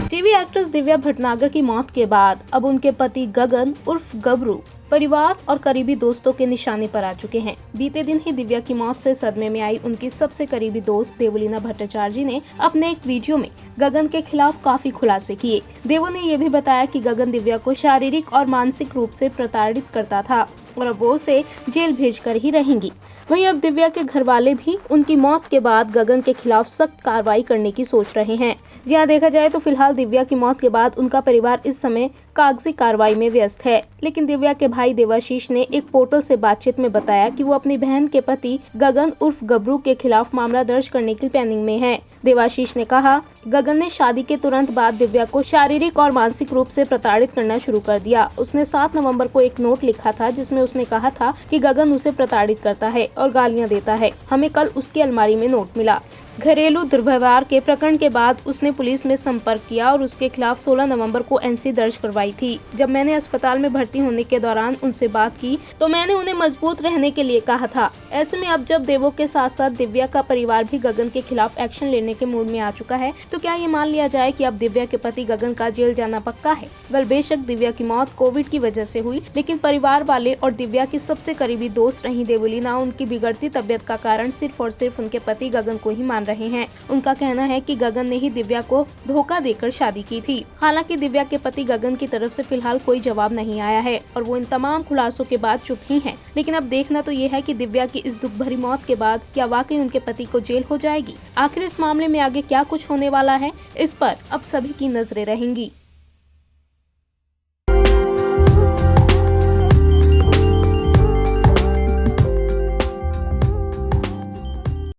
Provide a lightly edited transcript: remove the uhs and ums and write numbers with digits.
TV actress Divya Bhatnagar की मौत के बाद अब उनके पति गगन उर्फ गबरू परिवार और करीबी दोस्तों के निशाने पर आ चुके हैं। बीते दिन ही दिव्या की मौत से सदमे में आई उनकी सबसे करीबी दोस्त देवलीना भट्टाचार्य ने अपने एक वीडियो में गगन के खिलाफ काफी खुलासे किए। देवो ने यह भी बताया कि गगन दिव्या को शारीरिक और मानसिक रूप से प्रताड़ित करता था और अब वो उसे जेल भेजकर ही रहेंगी। वहीं अब दिव्या के घर वाले भी उनकी मौत के बाद गगन के खिलाफ सख्त कार्रवाई करने की सोच रहे हैं। जी हाँ, देखा जाए तो फिलहाल दिव्या की मौत के बाद उनका परिवार इस समय कागजी कार्रवाई में व्यस्त है। लेकिन दिव्या के भाई देवाशीष ने एक पोर्टल से बातचीत में बताया कि वो अपनी बहन के पति गगन उर्फ गबरू के खिलाफ मामला दर्ज करने की प्लानिंग में है। देवाशीष ने कहा, गगन ने शादी के तुरंत बाद दिव्या को शारीरिक और मानसिक रूप से प्रताड़ित करना शुरू कर दिया। उसने 7 नवंबर को एक नोट लिखा था जिसमें उसने कहा था कि गगन उसे प्रताड़ित करता है और गालियां देता है। हमें कल उसकी अलमारी में नोट मिला। घरेलू दुर्व्यवहार के प्रकरण के बाद उसने पुलिस में संपर्क किया और उसके खिलाफ 16 नवंबर को एनसी दर्ज करवाई थी। जब मैंने अस्पताल में भर्ती होने के दौरान उनसे बात की तो मैंने उन्हें मजबूत रहने के लिए कहा था। ऐसे में अब जब देवो के साथ साथ दिव्या का परिवार भी गगन के खिलाफ एक्शन लेने के मूड में आ चुका है, तो क्या ये मान लिया जाए कि अब दिव्या के पति गगन का जेल जाना पक्का है? बेशक दिव्या की मौत कोविड की वजह से हुई, लेकिन परिवार वाले और दिव्या की सबसे करीबी दोस्त रही देवलीना उनकी बिगड़ती तबियत का कारण सिर्फ और सिर्फ उनके पति गगन को ही मान रहे हैं। उनका कहना है कि गगन ने ही दिव्या को धोखा देकर शादी की थी। हालांकि दिव्या के पति गगन की तरफ से फिलहाल कोई जवाब नहीं आया है और वो इन तमाम खुलासों के बाद चुप ही हैं। लेकिन अब देखना तो ये है कि दिव्या की इस दुख भरी मौत के बाद क्या वाकई उनके पति को जेल हो जाएगी? आखिर इस मामले में आगे क्या कुछ होने वाला है, इस पर अब सभी की नजरें रहेंगी।